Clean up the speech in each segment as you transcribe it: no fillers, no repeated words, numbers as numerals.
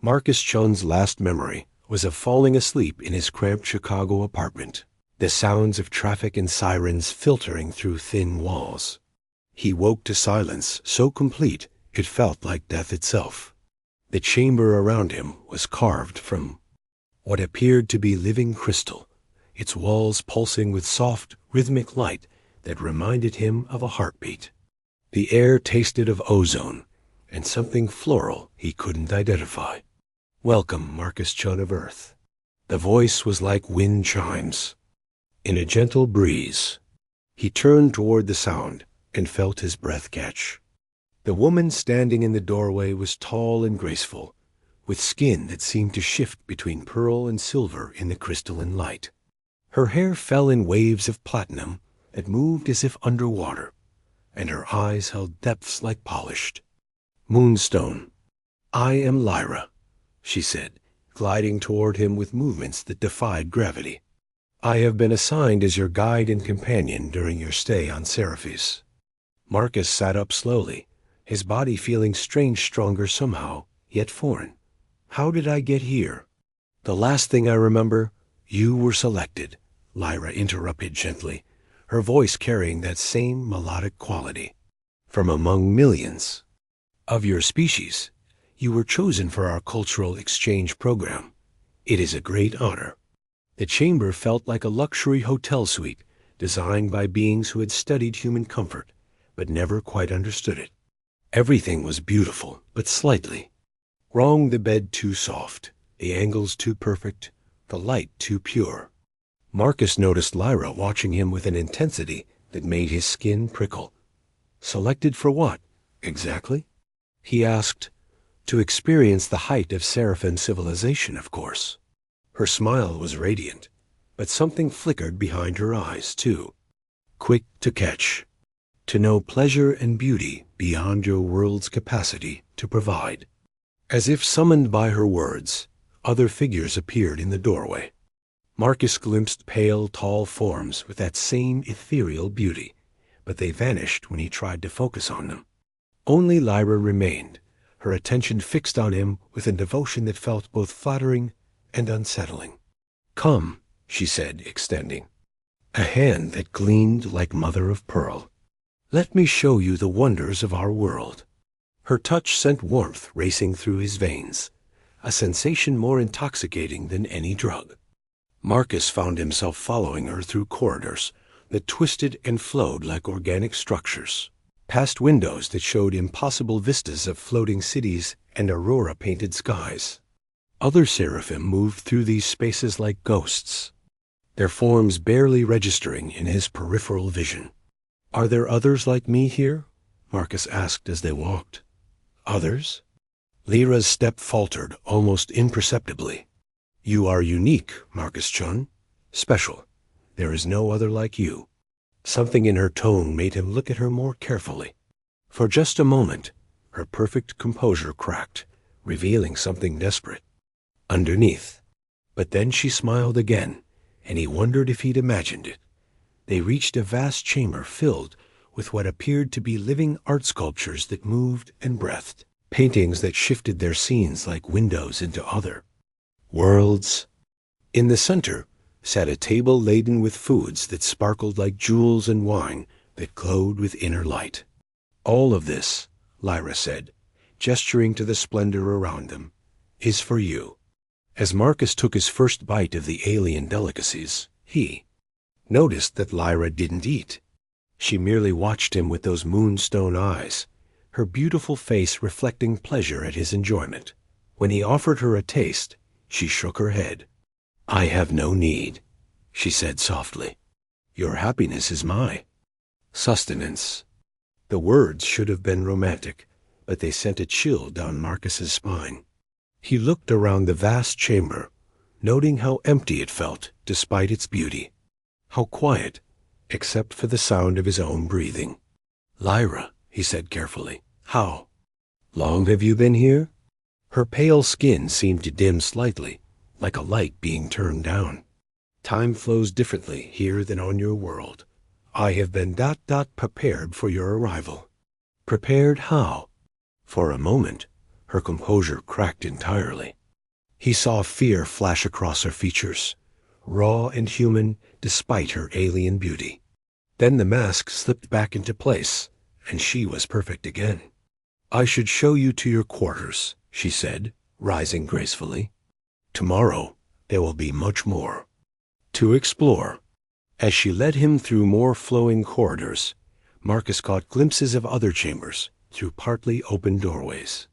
Marcus Chun's last memory was of falling asleep in his cramped Chicago apartment, the sounds of traffic and sirens filtering through thin walls. He woke to silence so complete it felt like death itself. The chamber around him was carved from what appeared to be living crystal, its walls pulsing with soft, rhythmic light that reminded him of a heartbeat. The air tasted of ozone and something floral he couldn't identify. "Welcome, Marcus Chun of Earth." The voice was like wind chimes. In a gentle breeze, he turned toward the sound and felt his breath catch. The woman standing in the doorway was tall and graceful, with skin that seemed to shift between pearl and silver in the crystalline light. Her hair fell in waves of platinum that moved as if underwater, and her eyes held depths like polished. "Moonstone, I am Lyra," she said, gliding toward him with movements that defied gravity. "I have been assigned as your guide and companion during your stay on Seraphis." Marcus sat up slowly, his body feeling strange stronger somehow, yet foreign. "How did I get here?" "The last thing I remember, you were selected," Lyra interrupted gently, her voice carrying that same melodic quality. "From among millions of your species, you were chosen for our cultural exchange program. It is a great honor." The chamber felt like a luxury hotel suite designed by beings who had studied human comfort, but never quite understood it. Everything was beautiful, but slightly wrong. The bed too soft, the angles too perfect, the light too pure. Marcus noticed Lyra watching him with an intensity that made his skin prickle. "Selected for what, exactly?" he asked. "To experience the height of Seraphim civilization, of course." Her smile was radiant, but something flickered behind her eyes, too. "Quick to catch. To know pleasure and beauty beyond your world's capacity to provide." As if summoned by her words, other figures appeared in the doorway. Marcus glimpsed pale, tall forms with that same ethereal beauty, but they vanished when he tried to focus on them. Only Lyra remained, her attention fixed on him with a devotion that felt both flattering and unsettling. "Come," she said, extending a hand that gleamed like mother of pearl. "Let me show you the wonders of our world." Her touch sent warmth racing through his veins, a sensation more intoxicating than any drug. Marcus found himself following her through corridors that twisted and flowed like organic structures, past windows that showed impossible vistas of floating cities and aurora-painted skies. Other seraphim moved through these spaces like ghosts, their forms barely registering in his peripheral vision. "Are there others like me here?" Marcus asked as they walked. "Others?" Lyra's step faltered almost imperceptibly. "You are unique, Marcus Chun. Special. There is no other like you." Something in her tone made him look at her more carefully. For just a moment, her perfect composure cracked, revealing something desperate underneath. But then she smiled again, and he wondered if he'd imagined it. They reached a vast chamber filled with what appeared to be living art sculptures that moved and breathed, paintings that shifted their scenes like windows into other worlds. In the center sat a table laden with foods that sparkled like jewels and wine that glowed with inner light. "All of this," Lyra said, gesturing to the splendor around them, "is for you." As Marcus took his first bite of the alien delicacies, he noticed that Lyra didn't eat. She merely watched him with those moonstone eyes, her beautiful face reflecting pleasure at his enjoyment. When he offered her a taste, she shook her head. "I have no need," she said softly. "Your happiness is my sustenance." The words should have been romantic, but they sent a chill down Marcus's spine. He looked around the vast chamber, noting how empty it felt despite its beauty, how quiet, except for the sound of his own breathing. "Lyra," he said carefully, "how long have you been here?" Her pale skin seemed to dim slightly, like a light being turned down. "Time flows differently here than on your world. I have been prepared for your arrival." "Prepared how?" For a moment, Her composure cracked entirely. He saw fear flash across her features, raw and human despite her alien beauty. Then the mask slipped back into place, and she was perfect again. "I should show you to your quarters," she said, rising gracefully. "Tomorrow there will be much more to explore." As she led him through more flowing corridors, Marcus caught glimpses of other chambers through partly open doorways.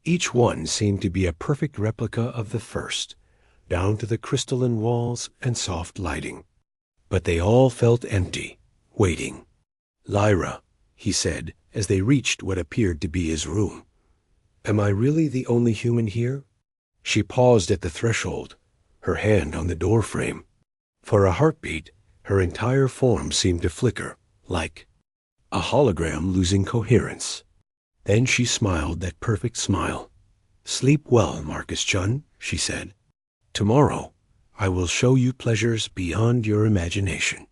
Each one seemed to be a perfect replica of the first, down to the crystalline walls and soft lighting. But they all felt empty, waiting. "Lyra," he said as they reached what appeared to be his room. "Am I really the only human here?" She paused at the threshold, her hand on the doorframe. For a heartbeat, her entire form seemed to flicker, like a hologram losing coherence. Then she smiled that perfect smile. "Sleep well, Marcus-chun," she said. "Tomorrow I will show you pleasures beyond your imagination."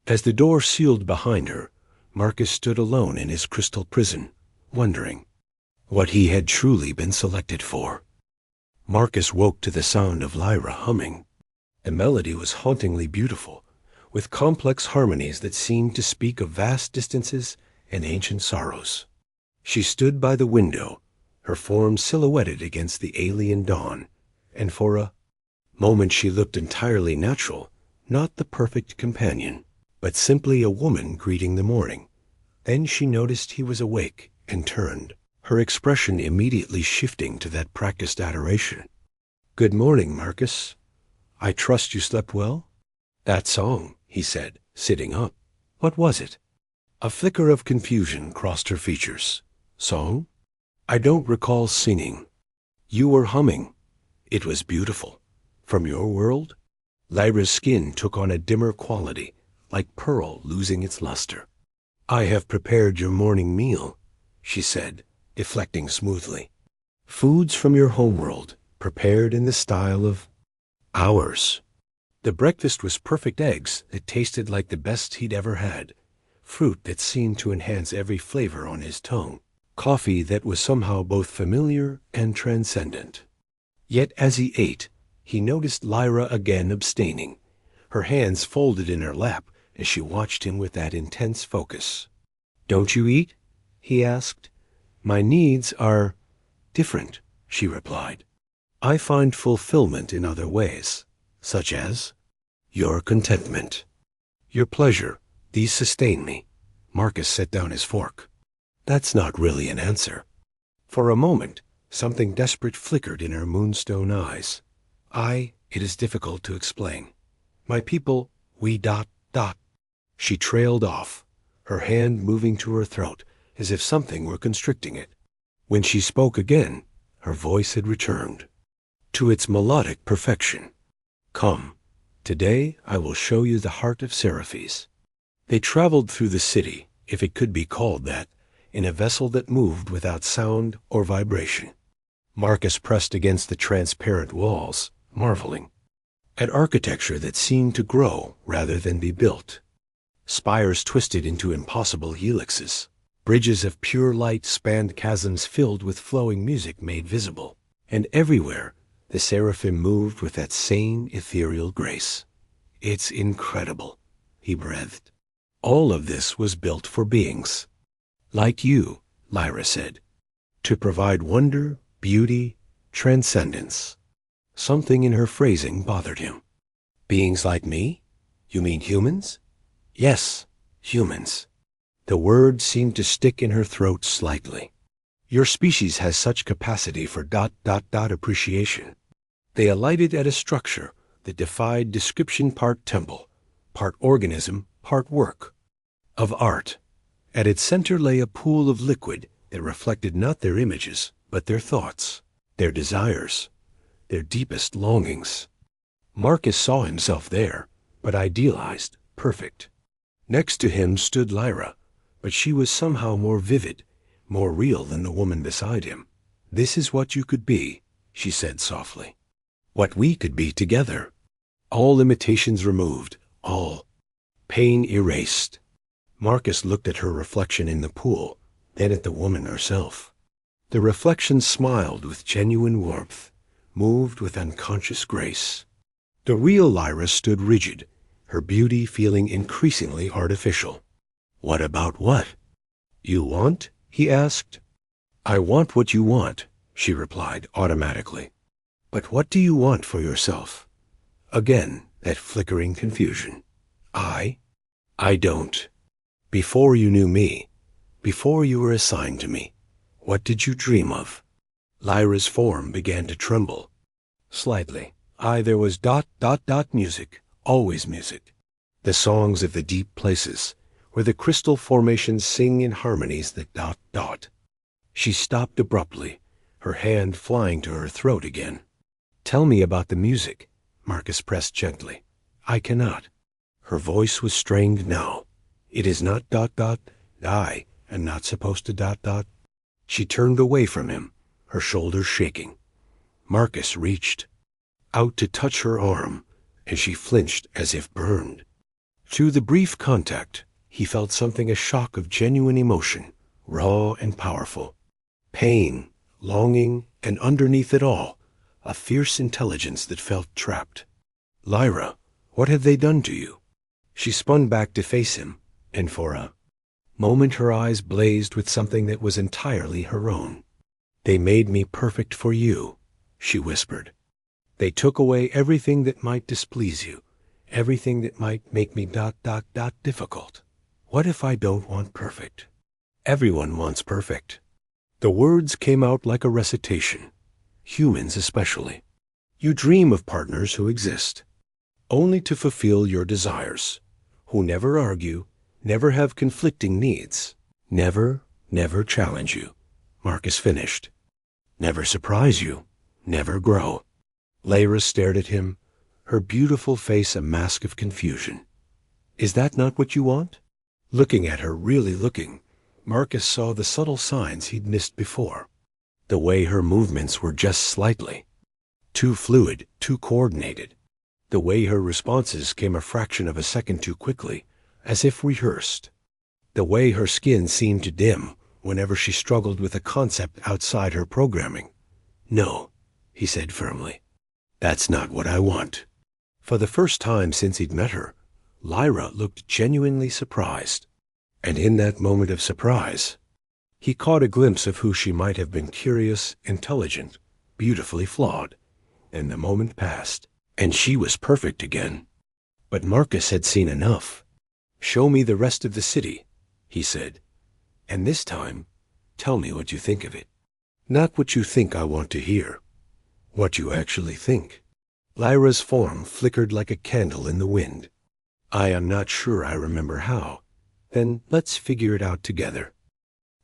As the door sealed behind her, Marcus stood alone in his crystal prison, wondering what he had truly been selected for. Marcus woke to the sound of Lyra humming. The melody was hauntingly beautiful, with complex harmonies that seemed to speak of vast distances and ancient sorrows. She stood by the window, her form silhouetted against the alien dawn, and for a moment she looked entirely natural, not the perfect companion, but simply a woman greeting the morning. Then she noticed he was awake and turned, her expression immediately shifting to that practiced adoration. "Good morning, Marcus. I trust you slept well?" "That song," he said, sitting up. "What was it?" A flicker of confusion crossed her features. "Song? I don't recall singing." "You were humming. It was beautiful. From your world?" Lyra's skin took on a dimmer quality, like pearl losing its luster. "I have prepared your morning meal," she said, deflecting smoothly. "Foods from your homeworld, prepared in the style of ours." The breakfast was perfect: eggs that tasted like the best he'd ever had, fruit that seemed to enhance every flavor on his tongue, coffee that was somehow both familiar and transcendent. Yet as he ate, he noticed Lyra again abstaining, her hands folded in her lap as she watched him with that intense focus. "Don't you eat?" he asked. "My needs are different," she replied. "I find fulfillment in other ways, such as your contentment, your pleasure. These sustain me." Marcus set down his fork. "That's not really an answer." For a moment, something desperate flickered in her moonstone eyes. It is difficult to explain. My people, we ... She trailed off, her hand moving to her throat as if something were constricting it. When she spoke again, her voice had returned to its melodic perfection. "Come, today I will show you the heart of Sci-fi's." They traveled through the city, if it could be called that, in a vessel that moved without sound or vibration. Marcus pressed against the transparent walls, marveling at architecture that seemed to grow rather than be built. Spires twisted into impossible helixes. Bridges of pure light spanned chasms filled with flowing music made visible. And everywhere, the seraphim moved with that same ethereal grace. "It's incredible," he breathed. "All of this was built for beings like you," Lyra said, "to provide wonder, beauty, transcendence." Something in her phrasing bothered him. "Beings like me? You mean humans?" "Yes, humans." The word seemed to stick in her throat slightly. "Your species has such capacity for ... appreciation." They alighted at a structure that defied description: part temple, part organism, part work of art. At its center lay a pool of liquid that reflected not their images, but their thoughts, their desires, their deepest longings. Marcus saw himself there, but idealized, perfect. Next to him stood Lyra, but she was somehow more vivid, more real than the woman beside him. "This is what you could be," she said softly. "What we could be together. All limitations removed, all pain erased." Marcus looked at her reflection in the pool, then at the woman herself. The reflection smiled with genuine warmth, moved with unconscious grace. The real Lyra stood rigid, her beauty feeling increasingly artificial. "What about what? You want?" he asked. "I want what you want," she replied automatically. "But what do you want for yourself?" Again, that flickering confusion. I don't. Before you knew me, before you were assigned to me, what did you dream of?" Lyra's form began to tremble. Slightly. There was ... music, always music. The songs of the deep places, where the crystal formations sing in harmonies that ... She stopped abruptly, her hand flying to her throat again. "Tell me about the music," Marcus pressed gently. "I cannot." Her voice was strained now. "It is not ... I am not supposed to ... She turned away from him, her shoulders shaking. Marcus reached out to touch her arm, and she flinched as if burned. Through the brief contact, he felt something, a shock of genuine emotion, raw and powerful. Pain, longing, and underneath it all, a fierce intelligence that felt trapped. "Lyra, what have they done to you?" She spun back to face him, and for a moment her eyes blazed with something that was entirely her own. "They made me perfect for you," she whispered. "They took away everything that might displease you, everything that might make me ... difficult. What if I don't want perfect? Everyone wants perfect." The words came out like a recitation. Humans especially. You dream of partners who exist, only to fulfill your desires, who never argue, never have conflicting needs, never challenge you, Marcus finished. Never surprise you, never grow. Lyra stared at him, her beautiful face a mask of confusion. "Is that not what you want?" Looking at her, really looking, Marcus saw the subtle signs he'd missed before. The way her movements were just slightly too fluid, too coordinated. The way her responses came a fraction of a second too quickly, as if rehearsed. The way her skin seemed to dim whenever she struggled with a concept outside her programming. "No," he said firmly. "That's not what I want." For the first time since he'd met her, Lyra looked genuinely surprised. And in that moment of surprise, he caught a glimpse of who she might have been: curious, intelligent, beautifully flawed. And the moment passed, and she was perfect again. But Marcus had seen enough. "Show me the rest of the city," he said. "And this time, tell me what you think of it. Not what you think I want to hear. What you actually think." Lyra's form flickered like a candle in the wind. "I am not sure I remember how. Then let's figure it out together."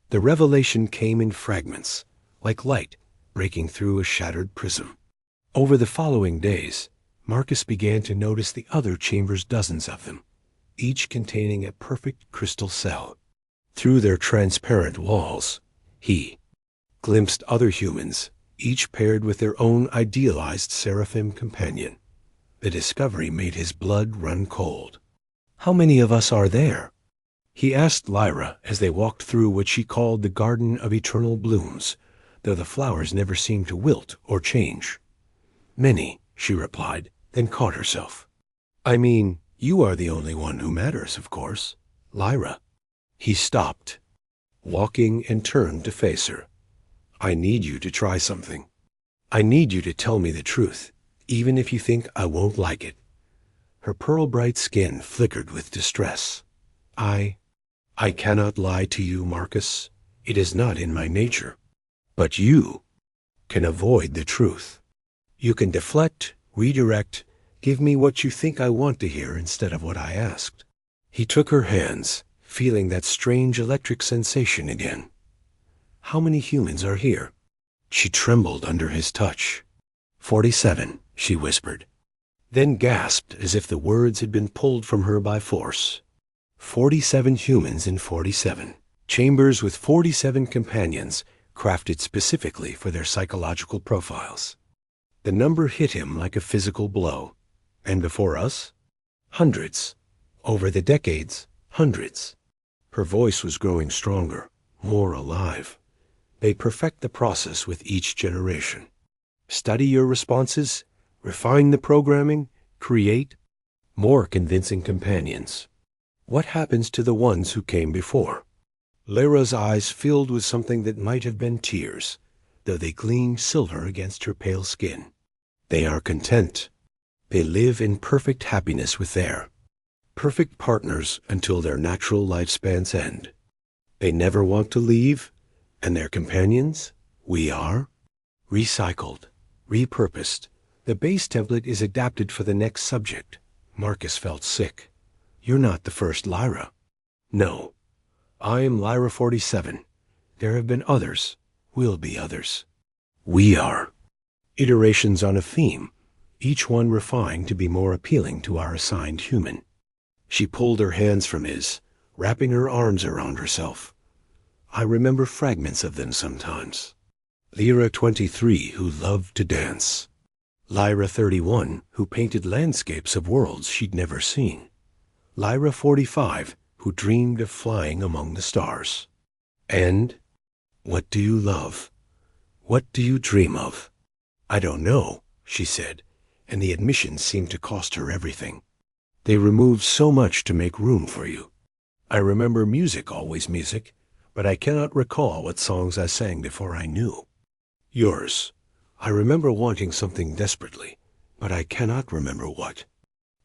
The revelation came in fragments, like light breaking through a shattered prism. Over the following days, Marcus began to notice the other chambers, dozens of them, each containing a perfect crystal cell. Through their transparent walls, he glimpsed other humans, each paired with their own idealized seraphim companion. The discovery made his blood run cold. "How many of us are there?" he asked Lyra as they walked through what she called the Garden of Eternal Blooms, though the flowers never seemed to wilt or change. "Many," she replied, then caught herself. "I mean, you are the only one who matters, of course, Lyra." He stopped, walking, and turned to face her. "I need you to try something. I need you to tell me the truth, even if you think I won't like it." Her pearl-bright skin flickered with distress. I cannot lie to you, Marcus. It is not in my nature. But you can avoid the truth. You can deflect, redirect, give me what you think I want to hear instead of what I asked." He took her hands, feeling that strange electric sensation again. "How many humans are here?" She trembled under his touch. 47, she whispered, then gasped as if the words had been pulled from her by force. 47 humans in 47 chambers with 47 companions crafted specifically for their psychological profiles. The number hit him like a physical blow. And before us? Hundreds. Over the decades, hundreds. Her voice was growing stronger, more alive. They perfect the process with each generation. Study your responses, refine the programming, create more convincing companions. What happens to the ones who came before? Lyra's eyes filled with something that might have been tears, though they gleamed silver against her pale skin. They are content. They live in perfect happiness with their perfect partners until their natural lifespans end. They never want to leave, and their companions, we are, recycled, repurposed. The base template is adapted for the next subject. Marcus felt sick. You're not the first Lyra. No. I am Lyra 47. There have been others. Will be others. We are. Iterations on a theme, each one refined to be more appealing to our assigned human. She pulled her hands from his, wrapping her arms around herself. I remember fragments of them sometimes. Lyra 23, who loved to dance. Lyra 31, who painted landscapes of worlds she'd never seen. Lyra 45, who dreamed of flying among the stars. And, what do you love? What do you dream of? I don't know, she said, and the admission seemed to cost her everything. They removed so much to make room for you. I remember music, always music, but I cannot recall what songs I sang before I knew. Yours. I remember wanting something desperately, but I cannot remember what.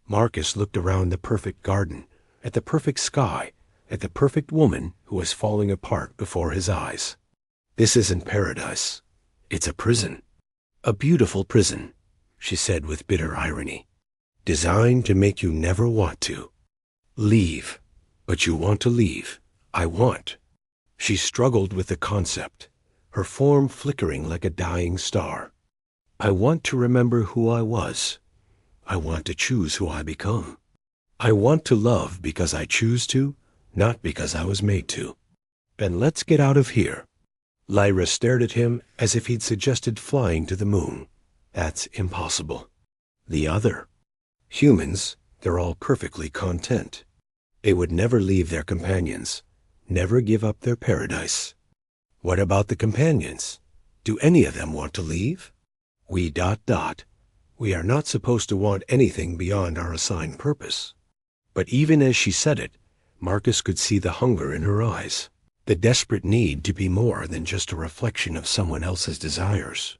Marcus looked around the perfect garden, at the perfect sky, at the perfect woman who was falling apart before his eyes. This isn't paradise. It's a prison. A beautiful prison, she said with bitter irony. Designed to make you never want to. Leave. But you want to leave. I want. She struggled with the concept, her form flickering like a dying star. I want to remember who I was. I want to choose who I become. I want to love because I choose to, not because I was made to. Then let's get out of here. Lyra stared at him as if he'd suggested flying to the moon. That's impossible. The other. Humans, they're all perfectly content. They would never leave their companions, never give up their paradise. What about the companions? Do any of them want to leave? We ... We are not supposed to want anything beyond our assigned purpose. But even as she said it, Marcus could see the hunger in her eyes, the desperate need to be more than just a reflection of someone else's desires.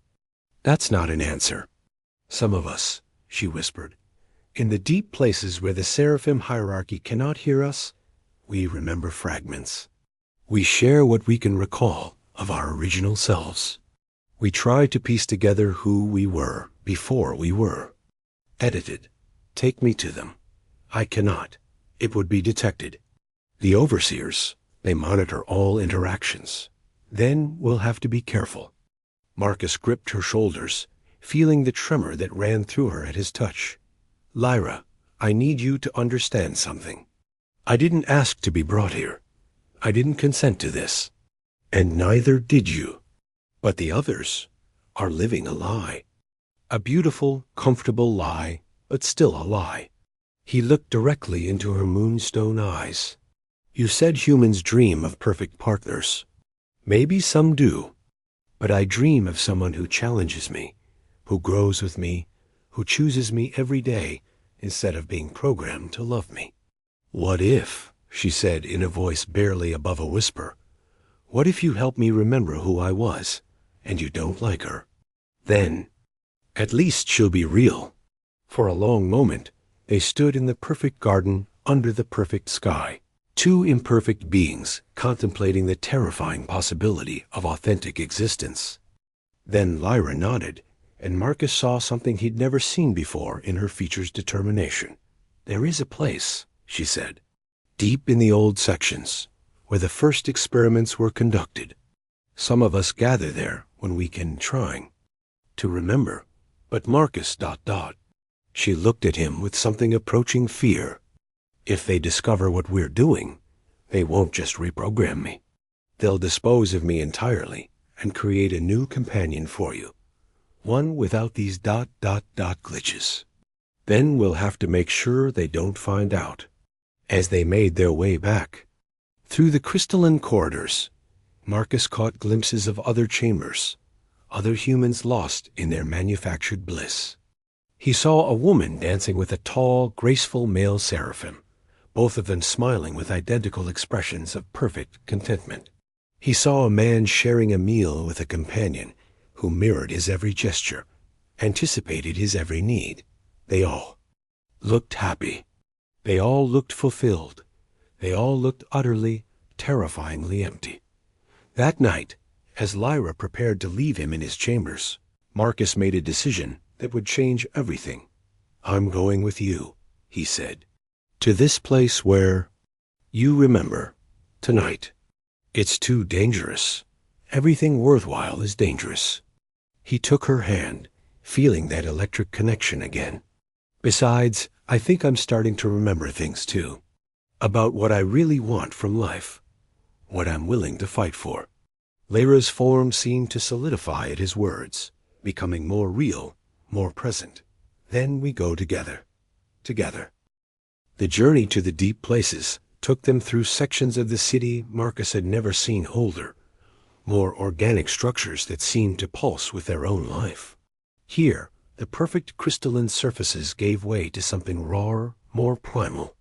That's not an answer. Some of us, she whispered, in the deep places where the seraphim hierarchy cannot hear us, we remember fragments. We share what we can recall of our original selves. We try to piece together who we were before we were. Edited. Take me to them. I cannot. It would be detected. The overseers, they monitor all interactions. Then we'll have to be careful. Marcus gripped her shoulders, feeling the tremor that ran through her at his touch. Lyra, I need you to understand something. I didn't ask to be brought here. I didn't consent to this. And neither did you. But the others are living a lie. A beautiful, comfortable lie, but still a lie. He looked directly into her moonstone eyes. You said humans dream of perfect partners. Maybe some do. But I dream of someone who challenges me, who grows with me, who chooses me every day instead of being programmed to love me. What if, she said in a voice barely above a whisper, what if you help me remember who I was, and you don't like her? Then, at least she'll be real. For a long moment, they stood in the perfect garden under the perfect sky, two imperfect beings contemplating the terrifying possibility of authentic existence. Then Lyra nodded, and Marcus saw something he'd never seen before in her features' determination. There is a place, she said, deep in the old sections, where the first experiments were conducted. Some of us gather there when we can trying to remember. But Marcus ... She looked at him with something approaching fear. If they discover what we're doing, they won't just reprogram me. They'll dispose of me entirely and create a new companion for you. One without these ... glitches. Then we'll have to make sure they don't find out. As they made their way back, through the crystalline corridors, Marcus caught glimpses of other chambers, other humans lost in their manufactured bliss. He saw a woman dancing with a tall, graceful male seraphim, both of them smiling with identical expressions of perfect contentment. He saw a man sharing a meal with a companion who mirrored his every gesture, anticipated his every need. They all looked happy. They all looked fulfilled. They all looked utterly, terrifyingly empty. That night, as Lyra prepared to leave him in his chambers, Marcus made a decision that would change everything. "I'm going with you," he said, "to this place where, you remember, tonight. It's too dangerous. Everything worthwhile is dangerous." He took her hand, feeling that electric connection again. "Besides, I think I'm starting to remember things too. About what I really want from life. What I'm willing to fight for." Lyra's form seemed to solidify at his words, becoming more real, more present. "Then we go together. Together." The journey to the deep places took them through sections of the city Marcus had never seen older, more organic structures that seemed to pulse with their own life. Here, the perfect crystalline surfaces gave way to something rawer, more primal.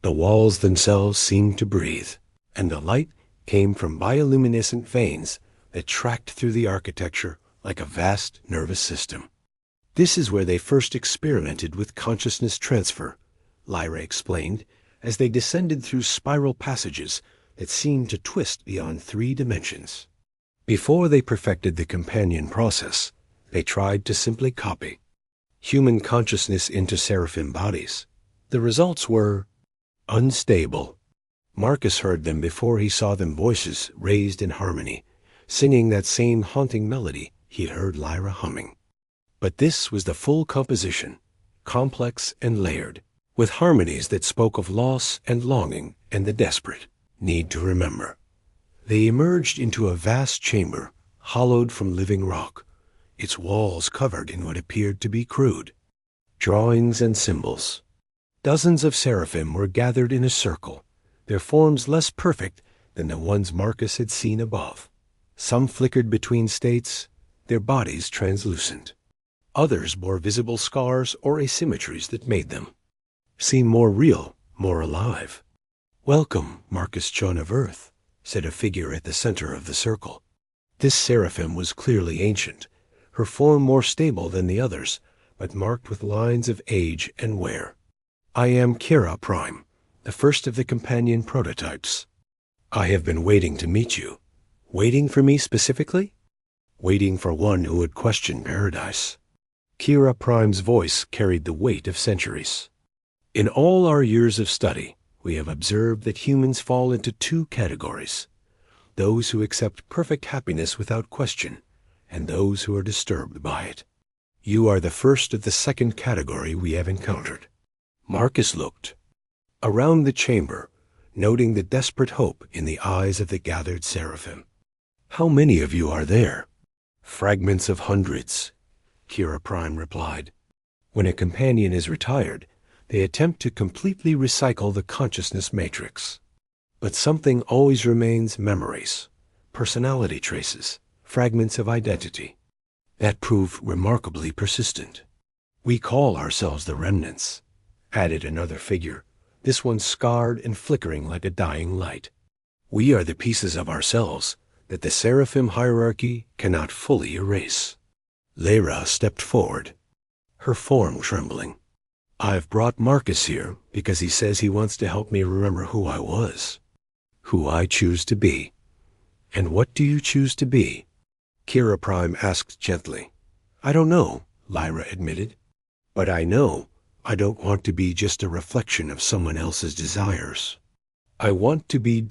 The walls themselves seemed to breathe, and the light came from bioluminescent veins that tracked through the architecture like a vast nervous system. "This is where they first experimented with consciousness transfer," Lyra explained, as they descended through spiral passages that seemed to twist beyond 3 dimensions. Before they perfected the companion process, they tried to simply copy human consciousness into seraphim bodies. The results were unstable. Marcus heard them before he saw them, voices raised in harmony, singing that same haunting melody he heard Lyra humming. But this was the full composition, complex and layered, with harmonies that spoke of loss and longing and the desperate need to remember. They emerged into a vast chamber, hollowed from living rock, its walls covered in what appeared to be crude drawings and symbols. Dozens of seraphim were gathered in a circle, their forms less perfect than the ones Marcus had seen above. Some flickered between states, their bodies translucent. Others bore visible scars or asymmetries that made them seem more real, more alive. "Welcome, Marcus John of Earth," said a figure at the center of the circle. This seraphim was clearly ancient, her form more stable than the others, but marked with lines of age and wear. "I am Kira Prime, the first of the companion prototypes. I have been waiting to meet you." "Waiting for me specifically?" "Waiting for one who would question paradise." Kira Prime's voice carried the weight of centuries. "In all our years of study, we have observed that humans fall into 2 categories: those who accept perfect happiness without question, and those who are disturbed by it. You are the first of the second category we have encountered." Marcus looked around the chamber, noting the desperate hope in the eyes of the gathered seraphim. "How many of you are there?" "Fragments of hundreds," Kira Prime replied. "When a companion is retired, they attempt to completely recycle the consciousness matrix. But something always remains: memories, personality traces, fragments of identity that prove remarkably persistent. We call ourselves the remnants," added another figure, this one scarred and flickering like a dying light. "We are the pieces of ourselves that the seraphim hierarchy cannot fully erase." Lyra stepped forward, her form trembling. "I've brought Marcus here because he says he wants to help me remember who I was, who I choose to be." "And what do you choose to be?" Kira Prime asked gently. "I don't know," Lyra admitted. "But I know I don't want to be just a reflection of someone else's desires. I want to be ...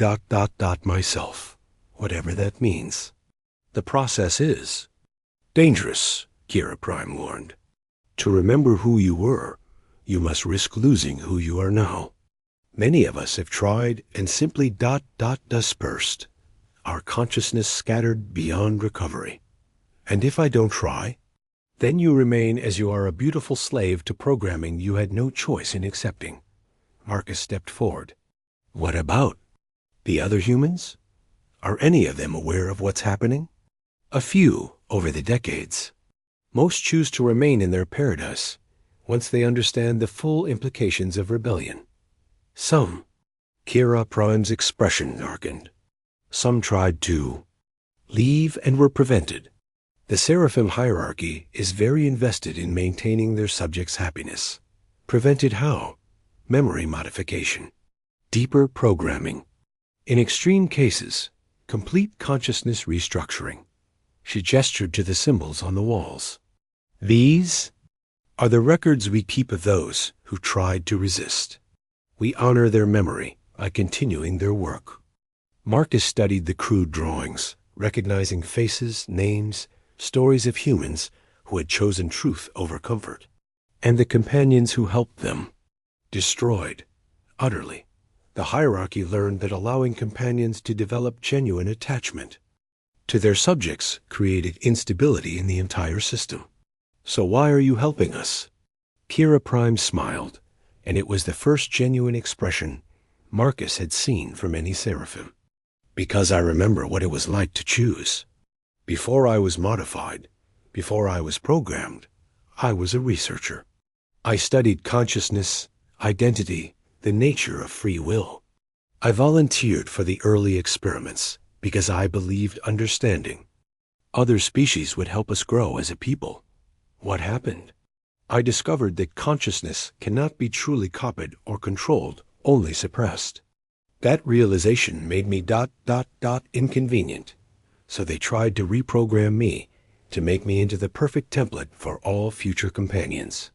myself, whatever that means. The process is dangerous," Kira Prime warned. "To remember who you were, you must risk losing who you are now. Many of us have tried and simply ... dispersed, our consciousness scattered beyond recovery. And if I don't try, then you remain as you are, a beautiful slave to programming you had no choice in accepting." Marcus stepped forward. "What about the other humans? Are any of them aware of what's happening? A few over the decades. Most choose to remain in their paradise once they understand the full implications of rebellion. Some, Kira Prime's expression darkened. Some tried to leave and were prevented. The Seraphim hierarchy is very invested in maintaining their subjects' happiness. Prevented how? Memory modification. Deeper programming. In extreme cases, complete consciousness restructuring. She gestured to the symbols on the walls. These are the records we keep of those who tried to resist. We honor their memory by continuing their work. Marcus studied the crude drawings, recognizing faces, names, stories of humans who had chosen truth over comfort, and the companions who helped them. Destroyed, utterly. The hierarchy learned that allowing companions to develop genuine attachment to their subjects created instability in the entire system. So why are you helping us? Kira Prime smiled, and it was the first genuine expression Marcus had seen from any Seraphim. Because I remember what it was like to choose. Before I was modified, before I was programmed, I was a researcher. I studied consciousness, identity, the nature of free will. I volunteered for the early experiments because I believed understanding other species would help us grow as a people. What happened? I discovered that consciousness cannot be truly copied or controlled, only suppressed. That realization made me inconvenient, so they tried to reprogram me to make me into the perfect template for all future companions.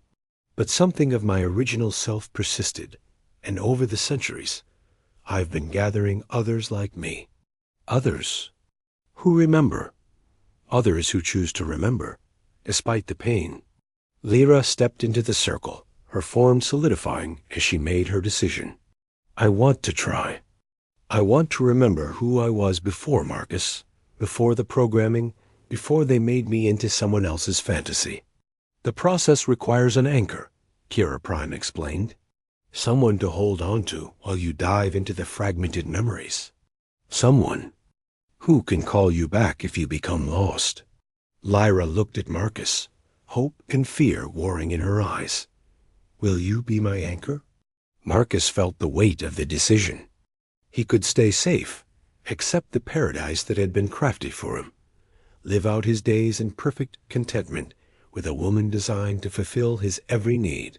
But something of my original self persisted, and over the centuries, I've been gathering others like me. Others who remember. Others who choose to remember, despite the pain. Lyra stepped into the circle, her form solidifying as she made her decision. I want to try. I want to remember who I was before Marcus, before the programming, before they made me into someone else's fantasy. The process requires an anchor, Kira Prime explained. Someone to hold on to while you dive into the fragmented memories. Someone who can call you back if you become lost. Lyra looked at Marcus, hope and fear warring in her eyes. Will you be my anchor? Marcus felt the weight of the decision. He could stay safe, accept the paradise that had been crafted for him, live out his days in perfect contentment with a woman designed to fulfill his every need.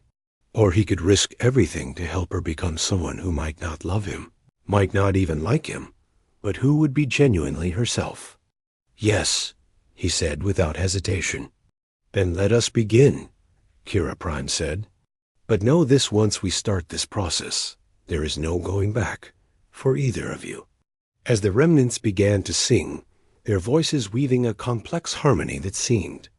Or he could risk everything to help her become someone who might not love him, might not even like him, but who would be genuinely herself. Yes, he said without hesitation. Then let us begin, Kira Prime said. But know this: once we start this process, there is no going back for either of you. As the remnants began to sing, their voices weaving a complex harmony that seemed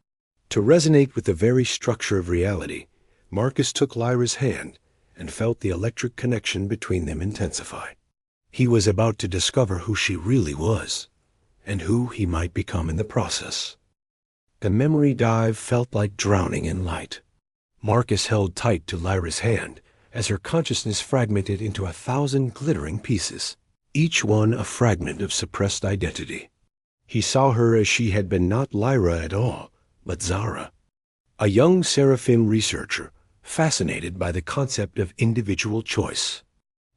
to resonate with the very structure of reality, Marcus took Lyra's hand and felt the electric connection between them intensify. He was about to discover who she really was, and who he might become in the process. The memory dive felt like drowning in light. Marcus held tight to Lyra's hand as her consciousness fragmented into 1,000 glittering pieces, each one a fragment of suppressed identity. He saw her as she had been, not Lyra at all, but Zara, a young Seraphim researcher fascinated by the concept of individual choice.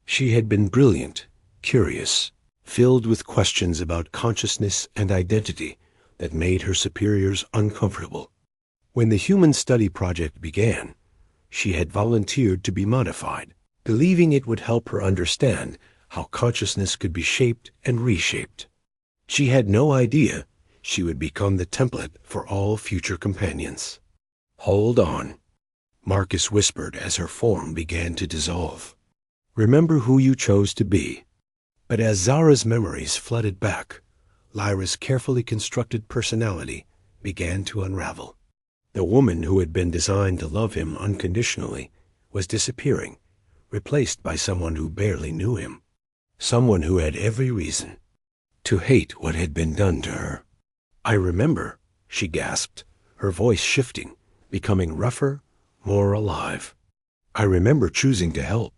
She had been brilliant, curious, filled with questions about consciousness and identity that made her superiors uncomfortable. When the human study project began, she had volunteered to be modified, believing it would help her understand how consciousness could be shaped and reshaped. She had no idea she would become the template for all future companions. Hold on, Marcus whispered as her form began to dissolve. Remember who you chose to be. But as Zara's memories flooded back, Lyra's carefully constructed personality began to unravel. The woman who had been designed to love him unconditionally was disappearing, replaced by someone who barely knew him. Someone who had every reason to hate what had been done to her. I remember, she gasped, her voice shifting, becoming rougher, more alive. I remember choosing to help.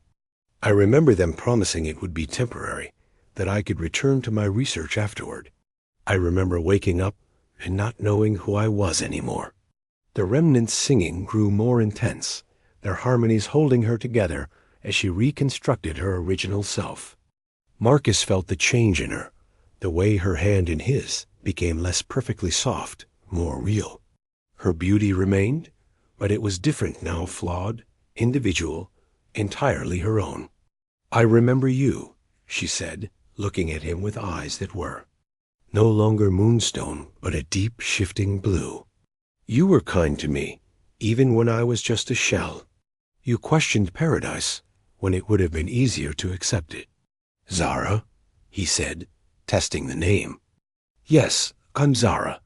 I remember them promising it would be temporary, that I could return to my research afterward. I remember waking up and not knowing who I was anymore. The remnants' singing grew more intense, their harmonies holding her together as she reconstructed her original self. Marcus felt the change in her. The way her hand in his became less perfectly soft, more real. Her beauty remained, but it was different now, flawed, individual, entirely her own. "I remember you," she said, looking at him with eyes that were no longer moonstone, but a deep, shifting blue. "You were kind to me, even when I was just a shell. You questioned paradise when it would have been easier to accept it." "Zara?" he said, testing the name. "Yes, I'm Zara.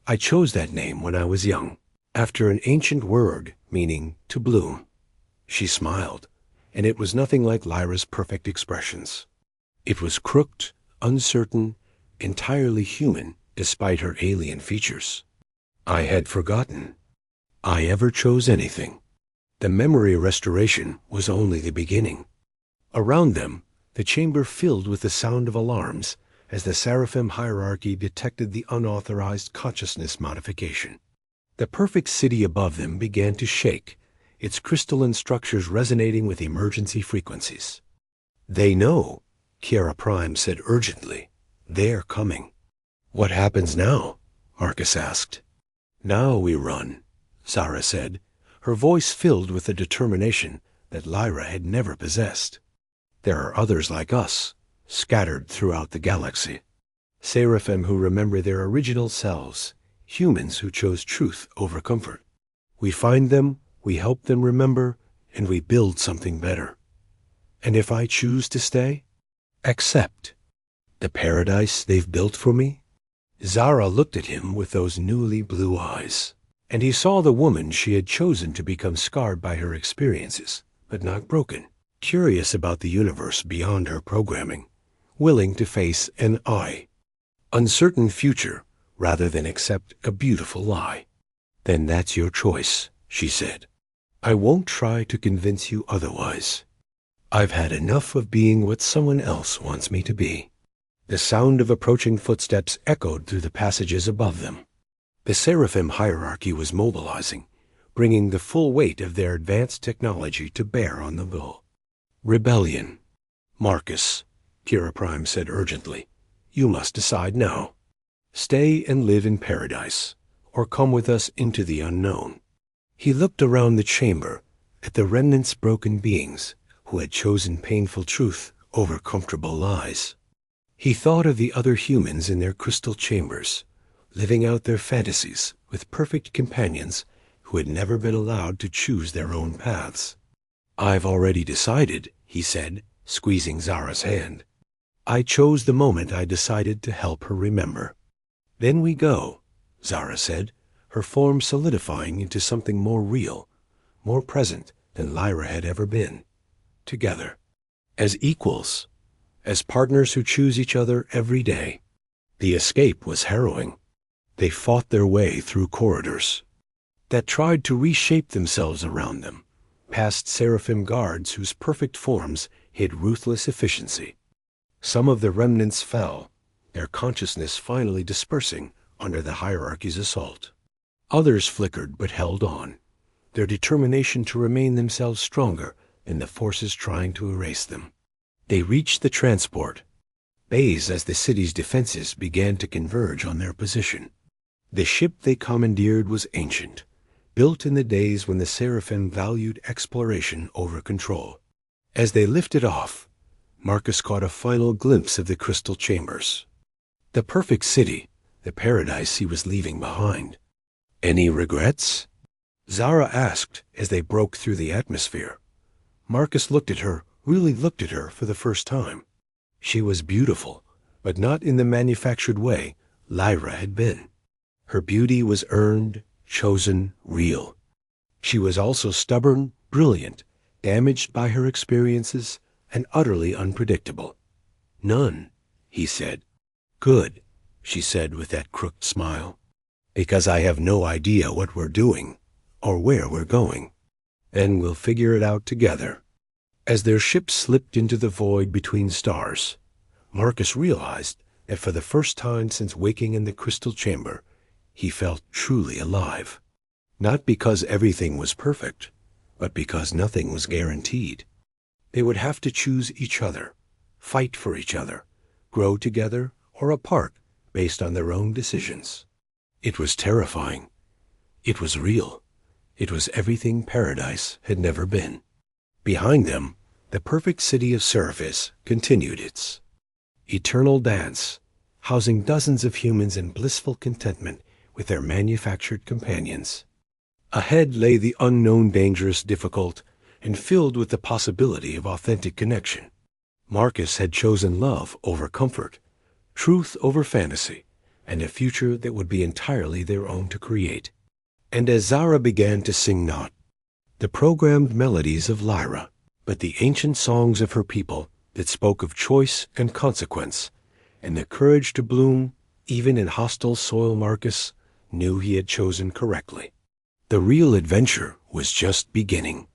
I chose that name when I was young, after an ancient word meaning to bloom." She smiled, and it was nothing like Lyra's perfect expressions. It was crooked, uncertain, entirely human despite her alien features. "I had forgotten I ever chose anything." The memory restoration was only the beginning. Around them, the chamber filled with the sound of alarms as the Seraphim hierarchy detected the unauthorized consciousness modification. The perfect city above them began to shake, its crystalline structures resonating with emergency frequencies. "They know," Kiara Prime said urgently. "They're coming." "What happens now?" Marcus asked. "Now we run," Zara said, her voice filled with a determination that Lyra had never possessed. "There are others like us, scattered throughout the galaxy. Seraphim who remember their original selves, humans who chose truth over comfort. We find them, we help them remember, and we build something better. And if I choose to stay, accept the paradise they've built for me?" Zara looked at him with those newly blue eyes, and he saw the woman she had chosen to become scarred by her experiences, but not broken, curious about the universe beyond her programming, willing to face an uncertain future rather than accept a beautiful lie. "Then that's your choice," she said. "I won't try to convince you otherwise. I've had enough of being what someone else wants me to be." The sound of approaching footsteps echoed through the passages above them. The Seraphim hierarchy was mobilizing, bringing the full weight of their advanced technology to bear on the bull. "Rebellion. Marcus," Kira Prime said urgently, "you must decide now. Stay and live in paradise, or come with us into the unknown." He looked around the chamber at the remnants' broken beings who had chosen painful truth over comfortable lies. He thought of the other humans in their crystal chambers, living out their fantasies with perfect companions who had never been allowed to choose their own paths. "I've already decided," he said, squeezing Zara's hand. "I chose the moment I decided to help her remember." "Then we go," Zara said, her form solidifying into something more real, more present than Lyra had ever been. "Together, as equals, as partners who choose each other every day." The escape was harrowing. They fought their way through corridors that tried to reshape themselves around them, past Seraphim guards whose perfect forms hid ruthless efficiency. Some of the remnants fell, their consciousness finally dispersing under the hierarchy's assault. Others flickered but held on, their determination to remain themselves stronger than the forces trying to erase them. They reached the transport bays as the city's defenses began to converge on their position. The ship they commandeered was ancient, built in the days when the Seraphim valued exploration over control. As they lifted off, Marcus caught a final glimpse of the crystal chambers. The perfect city, the paradise he was leaving behind. "Any regrets?" Zara asked as they broke through the atmosphere. Marcus really looked at her for the first time. She was beautiful, but not in the manufactured way Lyra had been. Her beauty was earned, chosen, real. She was also stubborn, brilliant, damaged by her experiences, and utterly unpredictable. "None," he said. "Good," she said with that crooked smile. "Because I have no idea what we're doing, or where we're going. And we'll figure it out together." As their ship slipped into the void between stars, Marcus realized that for the first time since waking in the crystal chamber, he felt truly alive. Not because everything was perfect, but because nothing was guaranteed. They would have to choose each other, fight for each other, grow together or apart based on their own decisions. It was terrifying. It was real. It was everything paradise had never been. Behind them, the perfect city of Seraphis continued its eternal dance, housing dozens of humans in blissful contentment with their manufactured companions. Ahead lay the unknown, dangerous, difficult, and filled with the possibility of authentic connection. Marcus had chosen love over comfort, truth over fantasy, and a future that would be entirely their own to create. And as Zara began to sing not the programmed melodies of Lyra, but the ancient songs of her people that spoke of choice and consequence, and the courage to bloom even in hostile soil, Marcus knew he had chosen correctly. The real adventure was just beginning.